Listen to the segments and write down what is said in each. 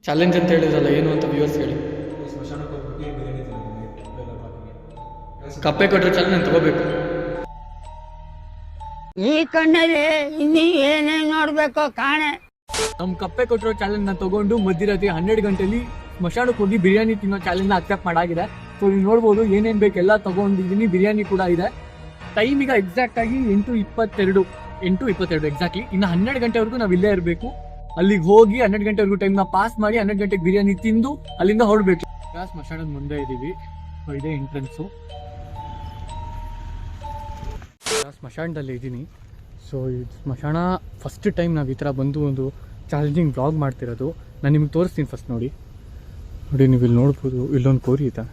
Challenge ಅಂತ ಹೇಳಿದ್ರಲ್ಲ, ಏನು ಅಂತ ವ್ಯೂವರ್ಸ್ ಹೇಳಿ. ಕಪ್ಪೆ ಕೊಟ್ಟರೆ ಚಾಲೆಂಜ್ ನಾನು ತಗೋಬೇಕು. ಈ ಕಣ್ಣಲ್ಲಿ ಇನ್ನೀ ಏನೇನು ನೋಡ್ಬೇಕೋ ಕಾಣೆ. ನಮ್ಮ ಕಪ್ಪೆ ಕೊಟ್ಟಿರೋ ಚಾಲೆಂಜ್ ನಾನು ತಗೊಂಡು ಮಧ್ಯರಾತ್ರಿ 12 ಗಂಟೆಲಿ ಸ್ಮಶಾನಕ್ಕೆ ಹೋಗಿ ಬಿರಿಯಾನಿ ತಿನ್ನೋ ಚಾಲೆಂಜ್ನ ಅಕ್ಸೆಪ್ಟ್ ಮಾಡಾಗಿದೆ. ಸೊ ನೀವು ನೋಡ್ಬೋದು ಏನೇನು ಬೇಕು ಎಲ್ಲ ತಗೊಂಡಿದ್ದೀನಿ. ಬಿರಿಯಾನಿ ಕೂಡ ಇದೆ. ಟೈಮ್ ಈಗ ಎಕ್ಸಾಕ್ಟ್ ಆಗಿ 8:22 ಎಕ್ಸಾಕ್ಟ್ಲಿ. ಇನ್ನು 12 ಗಂಟೆವರೆಗೂ ನಾವು ಇಲ್ಲೇ ಇರಬೇಕು. ಅಲ್ಲಿಗೆ ಹೋಗಿ 12 ಗಂಟೆವರೆಗೂ ಟೈಮ್ನ ಪಾಸ್ ಮಾಡಿ 12 ಗಂಟೆಗೆ ಬಿರಿಯಾನಿ ತಿಂದು ಅಲ್ಲಿಂದ ಹೊರಡ್ಬೇಕು. ಈಗ ಸ್ಮಶಾನದ ಮುಂದೆ ಇದ್ದೀವಿ. ಇದೇ ಎಂಟ್ರೆನ್ಸು. ಸ್ಮಶಾನದಲ್ಲಿ ಇದ್ದೀನಿ. ಸೊ ಈ ಸ್ಮಶಾನ ಫಸ್ಟ್ ಟೈಮ್ ನಾವು ಈ ಥರ ಬಂದು ಒಂದು ಚಾಲೆಂಜಿಂಗ್ ವ್ಲಾಗ್ ಮಾಡ್ತಿರೋದು. ನಾನು ನಿಮ್ಗೆ ತೋರಿಸ್ತೀನಿ. ಫಸ್ಟ್ ನೋಡಿ ನೀವು ಇಲ್ಲಿ ನೋಡ್ಬೋದು, ಇಲ್ಲೊಂದು ಗೋರಿ ಇದೆ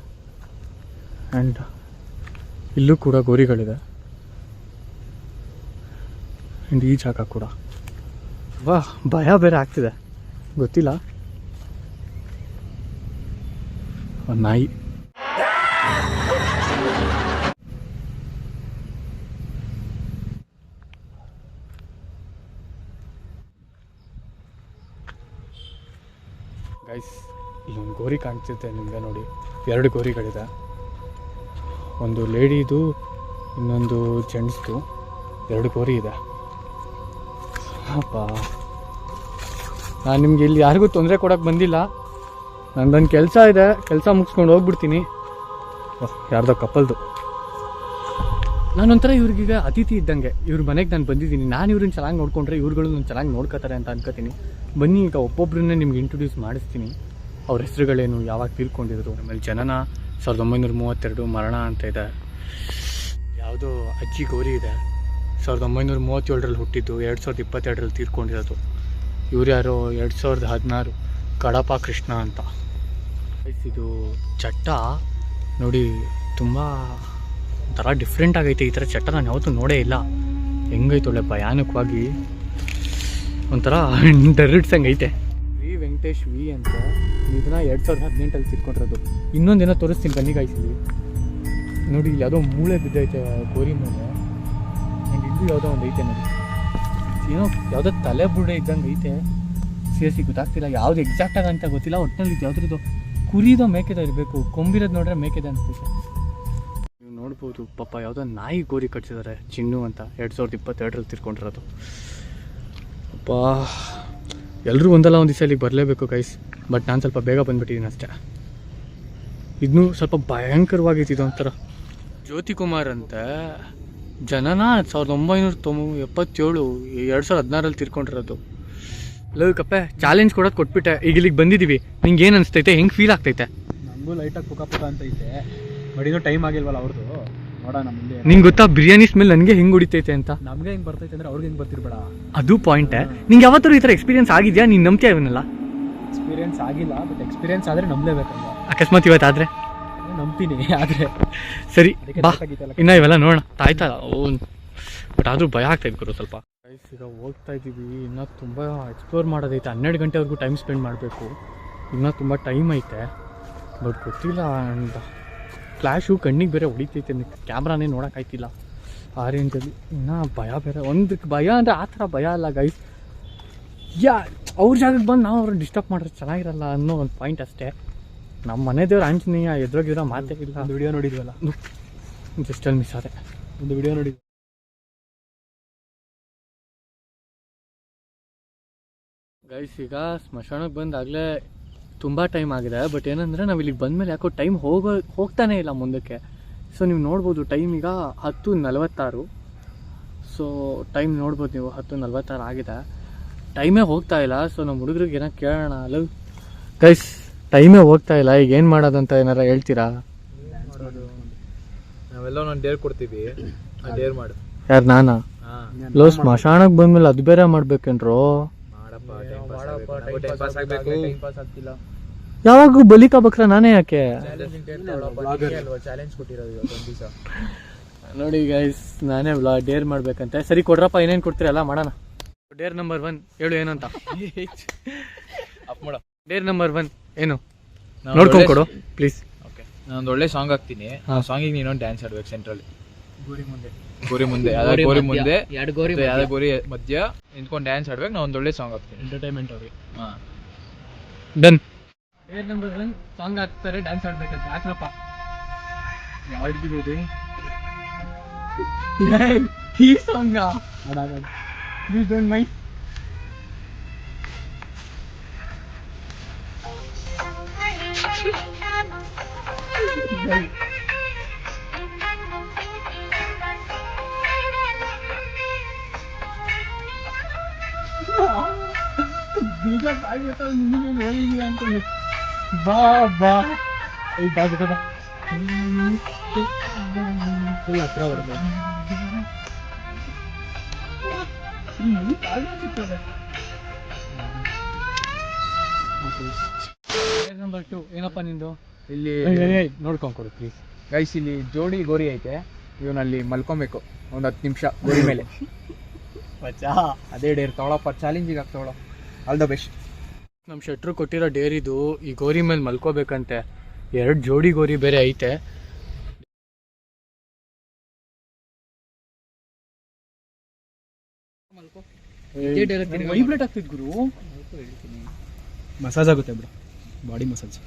ಆ್ಯಂಡ್ ಇಲ್ಲೂ ಕೂಡ ಗೋರಿಗಳಿದೆ. ಆ್ಯಂಡ್ ಈ ಜಾಗ ಕೂಡ ಭಯ ಬೇರೆ ಆಗ್ತಿದೆ, ಗೊತ್ತಿಲ್ಲ. ಒಂದು ನಾಯಿ. ಗೈಸ್, ಇಲ್ಲೊಂದು ಗೋರಿ ಕಾಣ್ತಿರುತ್ತೆ ನಿಮಗೆ ನೋಡಿ. 2 ಗೋರಿಗಳಿದೆ. ಒಂದು ಲೇಡಿದು, ಇನ್ನೊಂದು ಜೆಂಟ್ಸ್ದು. 2 ಗೋರಿ ಇದೆ. ಅಪ್ಪ, ನಾನು ನಿಮಗೆ ಇಲ್ಲಿ ಯಾರಿಗೂ ತೊಂದರೆ ಕೊಡೋಕ್ಕೆ ಬಂದಿಲ್ಲ. ನಂದೊಂದು ಕೆಲಸ ಇದೆ, ಕೆಲಸ ಮುಗಿಸ್ಕೊಂಡು ಹೋಗ್ಬಿಡ್ತೀನಿ. ಯಾರ್ದೋ ಕಪ್ಪಲ್ದು. ನಾನೊಂಥರ ಇವ್ರಿಗೀಗ ಅತಿಥಿ ಇದ್ದಂಗೆ. ಇವ್ರ ಮನೆಗೆ ನಾನು ಬಂದಿದ್ದೀನಿ. ನಾನು ಇವ್ರನ್ನ ಚೆನ್ನಾಗಿ ನೋಡ್ಕೊಂಡ್ರೆ ಇವ್ರುಗಳು ನಾನು ಚೆನ್ನಾಗಿ ನೋಡ್ಕೋತಾರೆ ಅಂತ ಅನ್ಕೋತೀನಿ. ಬನ್ನಿ, ಈಗ ಒಬ್ಬೊಬ್ಬರನ್ನೇ ನಿಮ್ಗೆ ಇಂಟ್ರೊಡ್ಯೂಸ್ ಮಾಡಿಸ್ತೀನಿ. ಅವ್ರ ಹೆಸರುಗಳೇನು, ಯಾವಾಗ ತೀರ್ಕೊಂಡಿದ್ರು. ಆಮೇಲೆ ಜನನ 1932, ಮರಣ ಅಂತ ಇದೆ. ಯಾವುದೋ ಅಜ್ಜಿ ಗೋರಿ ಇದೆ, 1937ರಲ್ಲಿ ಹುಟ್ಟಿದ್ದು, 2022ರಲ್ಲಿ ತೀರ್ಕೊಂಡಿರೋದು. ಇವ್ರು ಯಾರೋ 2016 ಕಡಪ ಕೃಷ್ಣ ಅಂತ. ಇದು ಚಟ್ಟ ನೋಡಿ, ತುಂಬ ಒಂಥರ ಡಿಫ್ರೆಂಟ್ ಆಗೈತೆ. ಈ ಥರ ಚಟ್ಟ ನಾನು ಯಾವತ್ತೂ ನೋಡೇ ಇಲ್ಲ. ಹೆಂಗೈತೆ ಒಳ್ಳೆ ಭಯಾನಕವಾಗಿ, ಒಂಥರ ಡರ್ರಿಡ್ಸಂಗೈತೆ. ವಿ ವೆಂಕಟೇಶ್ ವಿ ಅಂತ. ಇದನ್ನ 2018ರಲ್ಲಿ ತೀರ್ಕೊಂಡಿರೋದು. ಇನ್ನೊಂದೇನೋ ತೋರಿಸ್ತೀನಿ ಬನ್ನಿ ಗಾಯಿಸಿ. ನೋಡಿ, ಇಲ್ಲಿ ಯಾವುದೋ ಮೂಳೆ ಬಿದ್ದೈತೆ ಗೋರಿ ಮೇಲೆ. ಆ್ಯಂಡ್ ಇಲ್ಲೂ ಯಾವುದೋ ಒಂದು ಐತೆ ನೋಡಿ. ಏನೋ ಯಾವುದೋ ತಲೆ ಬುಡೆ ಇದ್ದಂಗೆ ಐತೆ. ಸೀರಿಯಸ್ಲಿ ಗೊತ್ತಾಗ್ತಿಲ್ಲ ಯಾವ್ದು ಎಕ್ಸಾಕ್ಟಾಗಿ ಅಂತ ಗೊತ್ತಿಲ್ಲ. ಒಟ್ಟಿನಲ್ಲಿ ಇದು ಯಾವುದ್ರದ್ದು ಕುರಿದೋ ಮೇಕೆದೋ ಇರಬೇಕು. ಕೊಂಬಿರೋದು ನೋಡ್ರೆ ಮೇಕೆದೆ ಅನಿಸ್ತೈತೆ. ನೀವು ನೋಡ್ಬೋದು, ಪಾಪ ಯಾವುದೋ ನಾಯಿ ಗೋರಿ ಕಟ್ಸಿದ್ದಾರೆ, ಚಿನ್ನು ಅಂತ. 2022ರಲ್ಲಿ ತೀರ್ಕೊಂಡಿರೋದು. ಅಪ್ಪ, ಎಲ್ಲರೂ ಒಂದಲ್ಲ ಒಂದು ದಿವಸ ಇಲ್ಲಿಗೆ ಬರಲೇಬೇಕು ಗೈಸ್. ಬಟ್ ನಾನು ಸ್ವಲ್ಪ ಬೇಗ ಬಂದುಬಿಟ್ಟಿದ್ದೀನಿ ಅಷ್ಟೇ. ಇದನ್ನು ಸ್ವಲ್ಪ ಭಯಂಕರವಾಗಿತ್ತು. ಇದೊಂಥರ ಜ್ಯೋತಿ ಕುಮಾರ್ ಅಂತ. ಜನನ 1977, 2016ರಲ್ಲಿ ತೀರ್ಕೊಂಡಿರೋದು. ಲವ್ ಕಪ್ಪೆ, ಚಾಲೆಂಜ್ ಕೊಡೋದು ಕೊಟ್ಬಿಟ್ಟೆ. ಈಗ ಇಲ್ಲಿಗೆ ಬಂದಿದ್ದೀವಿ. ನಿಂಗೆ ಏನು ಅನಿಸ್ತೈತೆ? ಹೆಂಗೆ ಫೀಲ್ ಆಗ್ತೈತೆ? ನನಗೂ ಲೈಟಾಗಿ ಪುಕ್ಕ ಅಂತ ಐತೆ. ಬಟ್ ಇನ್ನೂ ಟೈಮ್ ಆಗಿಲ್ವಲ್ಲ ಅವ್ರದ್ದು. ನೋಡೋಣ ಮುಂದೆ. ನಿಂಗೆ ಗೊತ್ತಾ ಬಿರಿಯಾನಿ ಸ್ಮೆಲ್ ನನಗೆ ಹೆಂಗೆ ಹೊಡಿತೈತೆ ಅಂತ? ನಮಗೆ ಹೆಂಗೆ ಬರ್ತೈತೆ ಅಂದರೆ ಅವ್ರಿಗೆ ಹೆಂಗೆ ಬರ್ತಿರ್ಬೇಡ. ಅದು ಪಾಯಿಂಟೇ. ನಿಂಗೆ ಯಾವತ್ತೂ ಈ ಥರ ಎಕ್ಸ್ಪೀರಿಯನ್ಸ್ ಆಗಿದೆಯಾ? ನೀನು ನಂಬ್ತೀಯ ಇವನ್ನೆಲ್ಲ? ಎಕ್ಸ್ಪೀರಿಯನ್ಸ್ ಆಗಿಲ್ಲ, ಬಟ್ ಎಕ್ಸ್ಪೀರಿಯನ್ಸ್ ಆದರೆ ನಂಬಲೇಬೇಕಲ್ಲ. ಅಕಸ್ಮಾತ್ ಇವತ್ತಾದರೆ ನಂಬ್ತೀನಿ. ಆದರೆ ಸರಿ ಬಾ, ಇನ್ನು ಇವೆಲ್ಲ ನೋಡೋಣ. ತಾಯ್ತಲ್ಲ ಬಟ್ ಆದರೂ ಭಯ ಆಗ್ತಾಯಿತ್ತು ಗುರು ಸ್ವಲ್ಪ. ಈಗ ಹೋಗ್ತಾ ಇದ್ದೀವಿ. ಇನ್ನೂ ತುಂಬ ಎಕ್ಸ್ಪ್ಲೋರ್ ಮಾಡೋದೈತೆ. 12 ಗಂಟೆವರೆಗೂ ಟೈಮ್ ಸ್ಪೆಂಡ್ ಮಾಡಬೇಕು. ಇನ್ನೂ ತುಂಬ ಟೈಮ್ ಐತೆ, ಬಟ್ ಗೊತ್ತಿಲ್ಲ. ಆ್ಯಂಡ್ ಫ್ಲ್ಯಾಶು ಕಣ್ಣಿಗೆ ಬೇರೆ ಹೊಡಿತೈತೆ. ಕ್ಯಾಮ್ರಾನೇ ನೋಡೋಕ್ಕಾಯ್ತಿಲ್ಲ ಆ ರೇಂಜಲ್ಲಿ. ಇನ್ನೂ ಭಯ ಬೇರೆ. ಒಂದಕ್ಕೆ ಭಯ ಅಂದರೆ ಆ ಥರ ಭಯ ಅಲ್ಲ ಗೈಸ್. ಅವ್ರ ಜಾಗಕ್ಕೆ ಬಂದು ನಾವು ಅವ್ರನ್ನ ಡಿಸ್ಟರ್ಬ್ ಮಾಡಿದ್ರೆ ಚೆನ್ನಾಗಿರಲ್ಲ ಅನ್ನೋ ಒಂದು ಪಾಯಿಂಟ್ ಅಷ್ಟೇ. ನಮ್ಮ ಮನೆ ದೇವ್ರು ಆಂಜನೇಯ ಎದುರಾಗಿರೋ ಮಾತೇ ಇಲ್ಲ. ಒಂದು ವಿಡಿಯೋ ನೋಡಿದ್ವಲ್ಲ, ಜಸ್ಟಲ್ಲಿ ಮಿಸ್ ಆದೆ. ಒಂದು ವಿಡಿಯೋ ನೋಡಿದ್ವಿ. ಗೈಸ್, ಈಗ ಸ್ಮಶಾನಕ್ಕೆ ಬಂದಾಗಲೇ ತುಂಬ ಟೈಮ್ ಆಗಿದೆ. ಬಟ್ ಏನಂದರೆ ನಾವು ಇಲ್ಲಿಗೆ ಬಂದಮೇಲೆ ಯಾಕೋ ಟೈಮ್ ಹೋಗ್ತಾನೇ ಇಲ್ಲ ಮುಂದಕ್ಕೆ. ಸೊ ನೀವು ನೋಡ್ಬೋದು, ಟೈಮ್ ಈಗ 10:46. ಸೊ ಟೈಮ್ ನೋಡ್ಬೋದು ನೀವು, 10:46 ಆಗಿದೆ. ಟೈಮೇ ಹೋಗ್ತಾ ಇಲ್ಲ. ಸೊ ನಮ್ಮ ಹುಡುಗರಿಗೆ ಏನೋ ಕೇಳೋಣ. ಅಲ್ಲ ಗೈಸ್, ಟೈಮೇ ಹೋಗ್ತಾ ಇಲ್ಲ. ಈಗ ಏನು ಮಾಡೋದಂತ ಏನಾರ ಹೇಳ್ತೀರಾ? ನಾವೆಲ್ಲ ಒಂದು ಡೇರ್ ಕೊಡ್ತೀವಿ, ಆ ಡೇರ್ ಮಾಡು. ಯಾರು ನಾನಾ? ಲೋ, ಸ್ಮಶಾನಕ್ಕೆ ಬಂದಮೇಲೆ ಅದು ಬೇರೆ ಮಾಡ್ಬೇಕೇನ್ರೋ? ಯಾವಾಗೂ ಬಲಿಕ ಬಕ್ರ ನಾನೇ ಯಾಕೆ? ನೋಡಿ ಗೈಸ್, ನಾನೇ ಡೇರ್ ಮಾಡ್ಬೇಕಂತೆ. ಸರಿ ಕೊಡ್ರಪ್ಪ, ಏನೇನು ಕೊಡ್ತೀರಲ್ಲ ಮಾಡೋಣ. ಡೇರ್ ನಂಬರ್ 1 ಹೇಳು ಏನಂತ. ಡೇರ್ ನಂಬರ್ 1 ಏನು ನೋಡ್ಕೊಂಡು ಕೊಡು ಪ್ಲೀಸ್. ಓಕೆ, ನಾನೊಂದು ಒಳ್ಳೆ ಸಾಂಗ್ ಹಾಕ್ತೀನಿ. ಆ ಸಾಂಗಿಗೆ ನೀನೊಂದು ಡ್ಯಾನ್ಸ್ ಆಡ್ಬೇಕು ಸೆಂಟ್ರಲ್ಲಿ. ಗೋರಿ ಮುಂದೆ ಎರಡು ಗೋರಿ ಮಧ್ಯ ನಿಂತ್ಕೊಂಡು ಡ್ಯಾನ್ಸ್ ಆಡ್ಬೇಕು. ನಾನು ಒಂದು ಒಳ್ಳೆ ಸಾಂಗ್ ಹಾಕ್ತೀನಿ, ಎಂಟರ್ಟೈನ್ಮೆಂಟ್ ಅವ್ರಿಗೆ. ಹಾಂ, ಡನ್. ಡೇರ್ ನಂಬರ್ 1 ಸಾಂಗ್ ಹಾಕ್ತಾರೆ, ಡ್ಯಾನ್ಸ್ ಆಡ್ಬೇಕಂತ. ಹಾಕ್ರಪ್ಪ. ಈ ಸಾಂಗ ಪ್ಲೀಸ್ ಡೋಂಟ್ ಮೈಂಡ್. ಬಾ ಬಾ ಹತ್ರ ಬರ್ಬೇಕು. ನಂಬರ್ 2 ಏನಪ್ಪ ನಿಂದು? ಇಲ್ಲಿ ನೋಡ್ಕೊಂಡ್ಕೊಡು ಪ್ಲೀಸ್. ಗೈಸ್ ಇಲ್ಲಿ ಜೋಡಿ ಗೋರಿ ಐತೆ, ಇವನಲ್ಲಿ ಮಲ್ಕೊಬೇಕು ಒಂದು 10 ನಿಮಿಷ ಗೋರಿ ಮೇಲೆ. ಅದೇ ಡೇರ್ ತಗೊಳಪ್ಪ, ಚಾಲೆಂಜಿಗೆ ಆಗಿ ತಗೊಳ್ಳೋ. All the best. ನಮ್ಮ ಶೆಟ್ರು ಕೊಟ್ಟಿರೋ ಡೇರ್ ಇದು. ಈ ಗೋರಿ ಮೇಲೆ ಮಲ್ಕೋಬೇಕಂತೆ. 2 ಜೋಡಿ ಗೋರಿ ಬೇರೆ ಐತೆ. ವೈಬ್ರೇಟ್ ಆಗ್ತಿದ್ ಗುರು. ಮಸಾಜ್ ಆಗುತ್ತೆ ಬ್ರೋ, ಬಾಡಿ ಮಸಾಜ್.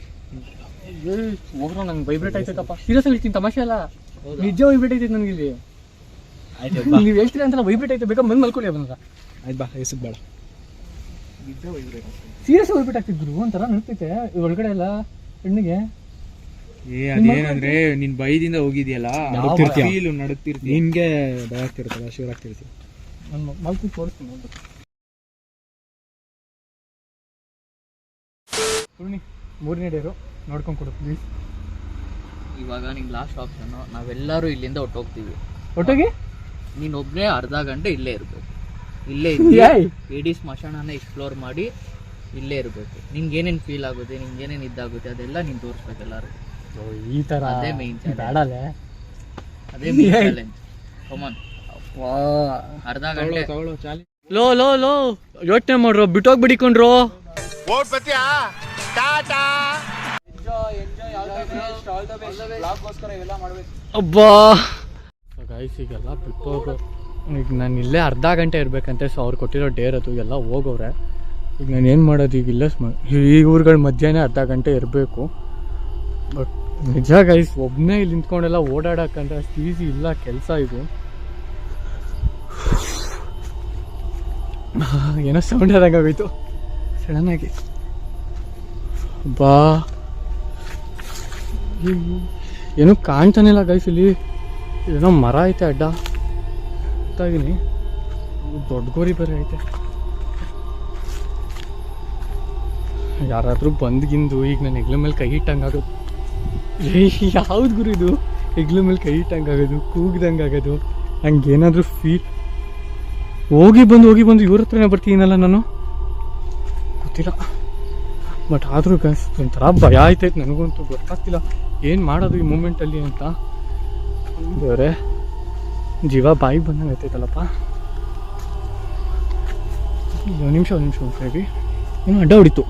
ಹೋಗ್ರೋ ನಂಗೆ ವೈಬ್ರೇಟ್ ಆಯ್ತೈತಪ್ಪ. ಸೀರಿಯಸ್ ಹೇಳ್ತೀನಿ, ತಮಾಷೆ ಅಲ್ಲ, ನಿಜ ವೈಬ್ರೇಟ್ ಐತೈತೆ ನನಗೆ ಇಲ್ಲಿ. ನೀವು ಹೇಳ್ತೀರಾ ಅಂತಲ್ಲ, ವೈಬ್ರೇಟ್ ಐತೆ. ಬೇಕಾ ಬಂದು ಮಲ್ಕೊಳ್ಳಿ ಅವನ. ಆಯ್ತು ಬಾ, ಹೆಸರು ಬೇಡ. ಸೀರಿಯಸ್ ವೈಬ್ರೇಟ್ ಆಗ್ತಿದ್ ಗುರು. ಒಂಥರ ನಡ್ತೈತೆ ಒಳಗಡೆ ಎಲ್ಲ ಹೆಣ್ಣಿಗೆ. ಅದೇನಂದ್ರೆ ನಿನ್ ಭಯದಿಂದ ಹೋಗಿದ್ಯಲ್ಲ, ನಡುತ್ತಿರ್ತೀಯ, ನಿನ್ಗೆ ಭಯ ಆಗ್ತಿರ್ತಲ್ಲ, ಶಿವರ್ ಆಗ್ತಿರ್ತೀಯ. ನಾನು ಮಲ್ಕೊಂಡು ತೋರಿಸ್ತೀನಿ ಒಂದು. ಮೂರನೇ ಡೇರು ನೋಡ್ಕೊಂಡು ಕೊಡು ಪ್ಲೀಸ್. ಇವಾಗ ನಿಂಗೆ ಲಾಸ್ಟ್ ಆಪ್ಷನ್ನು, ನಾವೆಲ್ಲರೂ ಇಲ್ಲಿಂದ ಹೊಟ್ಟೋಗ್ತೀವಿ. ಒಟ್ಟಿಗೆ ನೀನೊಬ್ಬನೇ ಅರ್ಧ ಗಂಟೆ ಇಲ್ಲೇ ಇರಬೇಕು. ಇಲ್ಲೇ ಇಡೀ ಸ್ಮಶಾನನ ಎಕ್ಸ್ಪ್ಲೋರ್ ಮಾಡಿ ಇಲ್ಲೇ ಇರಬೇಕು. ನಿಂಗೆ ಏನೇನು ಫೀಲ್ ಆಗುತ್ತೆ, ನಿಂಗೆ ಏನೇನು ಇದಾಗುತ್ತೆ ಅದೆಲ್ಲ ನೀನು ತೋರಿಸ್ಬೇಕು ಎಲ್ಲರೂ. ಈ ಥರ ಅದೇ ಮೇನ್ ಬೇಡಲೇ, ಅದೇ ಮೇನ್ ಚಾಲೆಂಜ್. ಕಮಾನ್, ಅರ್ಧ ಗಂಟೆ. ಲೋ ಲೋ ಲೋ ಯೋಚನೆ ಮಾಡ್ರೋ, ಬಿಟ್ಟೋಗ್ಬಿಡಿಕೊಂಡ್ರು. ಅಬ್ಬಾ ಗೈಸ್, ಈಗೆಲ್ಲ ಬಿಟ್ಟೋಗೋ. ಈಗ ನಾನು ಇಲ್ಲೇ ಅರ್ಧ ಗಂಟೆ ಇರ್ಬೇಕಂತೆ. ಸೊ ಅವ್ರು ಕೊಟ್ಟಿರೋ ಡೇರ್ ಅದು ಎಲ್ಲ ಹೋಗೋರೆ. ಈಗ ನಾನು ಏನು ಮಾಡೋದು, ಈಗ ಇಲ್ಲೇ ಈ ಊರುಗಳ ಮಧ್ಯಾಹ್ನ ಅರ್ಧ ಗಂಟೆ ಇರಬೇಕು. ಬಟ್ ನಿಜ ಗೈಸ್, ಒಬ್ಬನೇ ಇಲ್ಲಿ ನಿಂತ್ಕೊಂಡೆಲ್ಲ ಓಡಾಡೋಕ್ಕಂದ್ರೆ ಅಷ್ಟು ಈಸಿ ಇಲ್ಲ ಕೆಲಸ ಇದು. ಏನೋ ಸೌಂಡ್ ಆದಂಗೆ ಆಗೋಯ್ತು ಸಡನ್ನಾಗಿ. ಬಾ ಏನೂ ಕಾಣ್ತಾನೆ ಇಲ್ಲ ಗೈಸ್. ಇಲ್ಲಿ ಏನೋ ಮರ ಐತೆ ಅಡ್ಡ ಗೊತ್ತಾಗಿನಿ. ದೊಡ್ಡ ಗೋರಿ ಬೇರೆ ಐತೆ. ಯಾರಾದರೂ ಬಂದ್ಗಿಂದು ಈಗ ನಾನು ಹೆಗ್ಲ ಮೇಲೆ ಕೈ ಇಟ್ಟಂಗೆ ಆಗೋದು. ಯಾವ್ದು ಗುರು ಇದು? ಹೆಗ್ಲ ಮೇಲೆ ಕೈ ಇಟ್ಟಂಗೆ ಆಗೋದು, ಕೂಗ್ದಂಗೆ ಆಗೋದು, ಹಂಗೆ ಏನಾದರೂ ಫೀಲ್. ಹೋಗಿ ಬಂದು ಇವ್ರ ಹತ್ರನೇ ಬರ್ತೀನಲ್ಲ ನಾನು, ಗೊತ್ತಿಲ್ಲ. ಬಟ್ ಆದರೂ ಗೈಸ್ ಒಂಥರ ಭಯ ಆಯ್ತೈತೆ ನನಗಂತೂ. ಗೊತ್ತಾಗ್ತಿಲ್ಲ ಏನು ಮಾಡೋದು ಈ ಮೂಮೆಂಟಲ್ಲಿ ಅಂತ. ಬೇರೆ ಜೀವ ಬಾಯಿಗೆ ಬಂದಂಗೆ ಆಯ್ತೈತಲ್ಲಪ್ಪ. ಒಂದು ನಿಮಿಷ ಹೇಳಿ, ಏನೋ ಅಡ್ಡ ಹೊಡಿತು.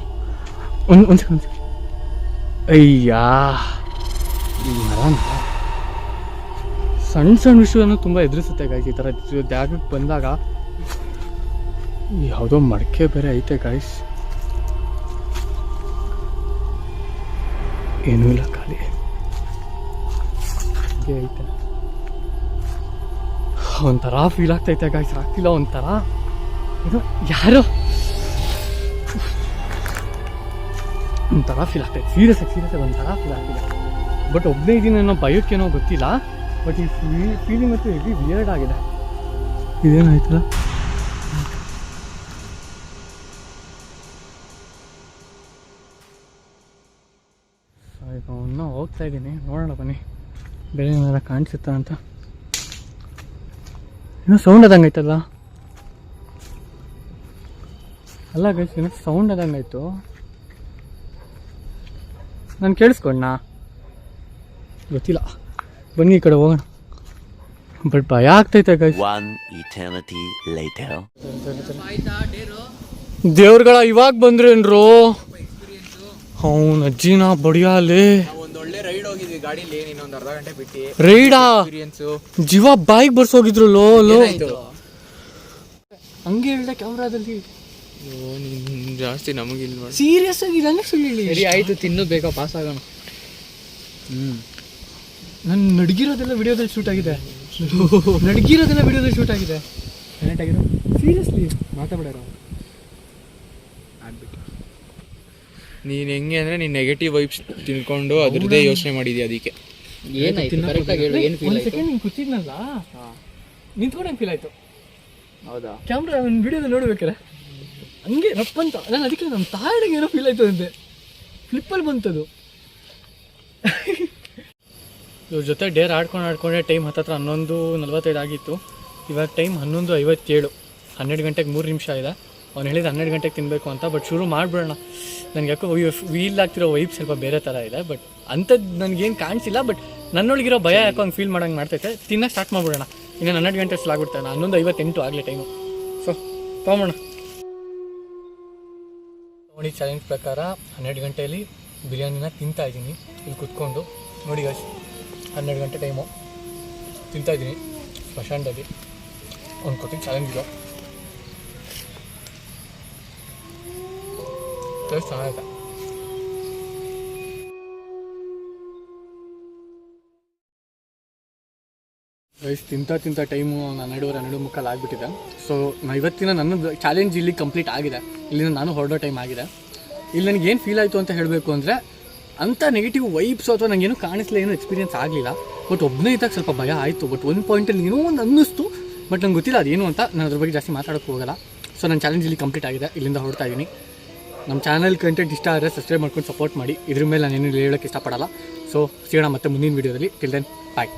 ಒಂದು ಸೆಕೆಂಡ್. ಅಯ್ಯಾ, ಈ ಮರ ಸಣ್ಣ ವಿಷಯವನ್ನು ತುಂಬ ಎದುರಿಸುತ್ತೆ ಗಾಯ್ಸ್. ಈ ಥರ ಜಾಗಕ್ಕೆ ಬಂದಾಗ ಯಾವುದೋ ಮಡಕೆ ಬೇರೆ ಐತೆ ಗಾಯ್ಸ್. ಏನೂ ಇಲ್ಲ, ಖಾಲಿ ಹೀಗೆ ಐತೆ. ಒಂಥರ ಫೀಲ್ ಆಗ್ತೈತೆ ಗಾಯ್ಸ್. ಆಗ್ತಿಲ್ಲ ಒಂಥರ ಇದು ಯಾರೋ ಒಂಥರ ಫೀಲ್ ಆಗ್ತೈತೆ. ಸೀರಿಯಸ್ ಒಂಥರ ಫೀಲ್ ಆಗ್ತಿದೆ. ಬಟ್ ಒಬ್ಬನೇ ಇದೀನಿ ಅನ್ನೋ ಭಯಕ್ಕೇನೋ ಗೊತ್ತಿಲ್ಲ. ಬಟ್ ಈ ಫೀಲಿಂಗ್ ಮತ್ತು ಹೆವಿ ವಿಯರ್ಡ್ ಆಗಿದೆ. ಇದೇನಾಯ್ತಲ್ಲ, ಈಗ ಇನ್ನೂ ಹೋಗ್ತಾ ಇದ್ದೀನಿ. ನೋಡೋಣ ಬನ್ನಿ, ಬೇರೆ ಏನಾರ ಕಾಣಿಸುತ್ತಾ ಅಂತ. ಏನೋ ಸೌಂಡ್ ಆದಂಗೆ ಆಯ್ತಲ್ಲ. ಅಲ್ಲ ಗೈಸ್, ಏನೋ ಸೌಂಡ್ ಆದಂಗೆ ಆಯಿತು. ನಾನು ಕೇಳಿಸ್ಕೊಂಡ್ನಾ ಗೊತ್ತಿಲ್ಲ. ಬನ್ನಿ ಈ ಕಡೆ ಹೋಗೋಣ. ಬಟ್ ಭಯ ಆಗ್ತೈತೆ ಗೈಸ್. ದೇವ್ರಗಳ ಇವಾಗ ಬಂದ್ರೇನ್ರು? ಅವ್ನ ಅಜ್ಜಿನ ಬಡಿಯಾಲೆ. ಒಂದೊಳ್ಳೆ ರೈಡ್ ಹೋಗಿದ್ವಿ ಗಾಡಿಲಿ, ಇನ್ನೊಂದು ಅರ್ಧ ಗಂಟೆ ಬಿಟ್ಟು. ರೈಡಾ? ಜೀವ ಬಾಯಿಗೆ ಬರ್ಸೋಗಿದ್ರು. ಲೋ ಲೋ ಹಂಗೆ ಹೇಳ್ದೆ ಕ್ಯಾಮ್ರಾದಲ್ಲಿ. ಜಾಸ್ತಿ ನಮಗಿಲ್ಲ ನೋಡಿ. ಸೀರಿಯಸ್ ಆಗಿ ನನಗೆ ಸುಳ್ಳು ಹೇಳಿ. ಸರಿ ಆಯ್ತು, ತಿನ್ನು ಬೇಗ ಪಾಸ್ ಆಗೋಣ. ನಾನು ನಡಗಿರೋದೆಲ್ಲ ವಿಡಿಯೋದಲ್ಲಿ ಶೂಟ್ ಆಗಿದೆ. ನಡಗಿರೋದೆಲ್ಲ ವಿಡಿಯೋದಲ್ಲಿ ಶೂಟ್ ಆಗಿದೆ. ಕರೆಕ್ಟಾಗಿರೋ ಸೀರಿಯಸ್ಲಿ ಮಾತಾಡೋರು ಆಗ್ಬಿಟ್ಟು. ನೀನು ಹೆಂಗೆ ಅಂದರೆ ನೀನು ನೆಗೆಟಿವ್ ವೈಬ್ಸ್ ತಿಳ್ಕೊಂಡು ಅದ್ರದ್ದೇ ಯೋಚನೆ ಮಾಡಿದ್ಯಾ. ಅದಕ್ಕೆ ಏನಾಯ್ತು ಕರೆಕ್ಟಾಗಿ ಹೇಳು, ಏನು ಫೀಲ್ ಒಂದು ಆಯ್ತು? ಸೆಕೆಂಡ್ ಹಿಂಗೆ ಕೂತಿದ್ನಲ್ಲ, ನಿಂತ್ಕೊಂಡಂಗೆ ಫೀಲ್ ಆಯಿತು. ಹೌದಾ? ಕ್ಯಾಮ್ರಾ ಒಂದು ವಿಡಿಯೋದಲ್ಲಿ ನೋಡ್ಬೇಕಾರೆ ಹಂಗೆ ರಪ್ಪಂತ ನಾನು ಅದಕ್ಕೆ ನಮ್ಮ ತಾಯಿಗೆ ಏನೋ ಫೀಲ್ ಆಯ್ತು ಅಂತೆ. ಫ್ಲಿಪ್ಪಲ್ಲಿ ಬಂತದು. ಇವ್ರ ಜೊತೆ ಡೇರ್ ಆಡ್ಕೊಂಡೆ ಟೈಮ್ ಹತ್ತತ್ರ 11:45 ಆಗಿತ್ತು. ಇವಾಗ ಟೈಮ್ 11:57. 12 ಗಂಟೆಗೆ 3 ನಿಮಿಷ ಇದೆ. ಅವ್ನು ಹೇಳಿದ 12 ಗಂಟೆಗೆ ತಿನ್ನಬೇಕು ಅಂತ. ಬಟ್ ಶುರು ಮಾಡಿಬಿಡೋಣ. ನನಗೆ ಯಾಕೋ ವೀಲ್ ಆಗ್ತಿರೋ ವೈಬ್ ಸ್ವಲ್ಪ ಬೇರೆ ಥರ ಇದೆ. ಬಟ್ ಅಂಥದ್ದು ನನಗೇನು ಕಾಣಿಸಿಲ್ಲ. ಬಟ್ ನನ್ನೊಳಗಿರೋ ಭಯ ಯಾಕೋ ಹಂಗೆ ಫೀಲ್ ಮಾಡೋಂಗೆ ಮಾಡ್ತೈತೆ. ತಿನ್ನೋಕೆ ಸ್ಟಾರ್ಟ್ ಮಾಡಿಬಿಡೋಣ. ಇನ್ನು 12 ಗಂಟೆ ಆಗ್ಬಿಡ್ತಾನೆ. 11:58 ಆಗಲೇ ಟೈಮು. ಸೊ ತೊಗೊಂಬೋಣ. ನೋಡಿ, ಚಾಲೆಂಜ್ ಪ್ರಕಾರ 12 ಗಂಟೆಯಲ್ಲಿ ಬಿರಿಯಾನಿನ ತಿಂತಾಯಿದ್ದೀನಿ ಇಲ್ಲಿ ಕುತ್ಕೊಂಡು. ನೋಡಿ ಗಾಯ್ಸ್, 12 ಗಂಟೆ ಟೈಮು ತಿಂತಾಯಿದ್ದೀನಿ ಸ್ಮಶಾನದಲ್ಲಿ. ಒಂದು ಕೊಟ್ಟಿಗೆ ಚಾಲೆಂಜ್ ಇದೆ. ಟೇಸ್ಟ್ ಚೆನ್ನಾಗೈತೆ. ಗೈಸ್, ತಿಂತ ಟೈಮು 12:30 ಆಗಿಬಿಟ್ಟಿದೆ. ಸೊ ಇವತ್ತಿನ ನನ್ನ ಚಾಲೆಂಜ್ ಇಲ್ಲಿ ಕಂಪ್ಲೀಟ್ ಆಗಿದೆ. ಇಲ್ಲಿಂದ ನಾನು ಹೊರಡೋ ಟೈಮ್ ಆಗಿದೆ. ಇಲ್ಲಿ ನನಗೆ ಏನು ಫೀಲ್ ಆಯಿತು ಅಂತ ಹೇಳಬೇಕು ಅಂದರೆ, ಅಂಥ ನೆಗೆಟಿವ್ ವೈಬ್ಸ್ ಅಥವಾ ನನಗೇನು ಕಾಣಿಸ್ಲಿಲ್ಲ, ಏನೂ ಎಕ್ಸ್ಪೀರಿಯನ್ಸ್ ಆಗಲಿಲ್ಲ. ಬಟ್ ಒಬ್ಬನೇ ಇದ್ದಾಗ ಸ್ವಲ್ಪ ಭಯ ಆಯಿತು. ಬಟ್ ಒಂದು ಪಾಯಿಂಟಲ್ಲಿ ಏನೋ ಒಂದು ಅನ್ನಿಸ್ತು. ಬಟ್ ನಂಗೆ ಗೊತ್ತಿಲ್ಲ ಅದೇನು ಅಂತ. ನಾನು ಅದ್ರ ಬಗ್ಗೆ ಜಾಸ್ತಿ ಮಾತಾಡೋಕ್ಕೆ ಹೋಗಲ್ಲ. ಸೊ ನನ್ನ ಚಾಲೆಂಜ್ ಇಲ್ಲಿ ಕಂಪ್ಲೀಟ್ ಆಗಿದೆ. ಇಲ್ಲಿಂದ ಹೊರಡ್ತಾ ಇದ್ದೀನಿ. ನಮ್ಮ ಚಾನಲ್ ಕಂಟೆಂಟ್ ಇಷ್ಟ ಆದರೆ ಸಬ್ಸ್ಕ್ರೈಬ್ ಮಾಡ್ಕೊಂಡು ಸಪೋರ್ಟ್ ಮಾಡಿ. ಇದ್ರ ಮೇಲೆ ನಾನು ಏನು ಹೇಳೋಕ್ಕೆ ಇಷ್ಟಪಡಲ್ಲ. ಸೊ ಸಿಗೋಣ ಮತ್ತೆ ಮುಂದಿನ ವೀಡಿಯೋದಲ್ಲಿ. ಟಿಲ್ ದೆನ್ ಬಾಯ್.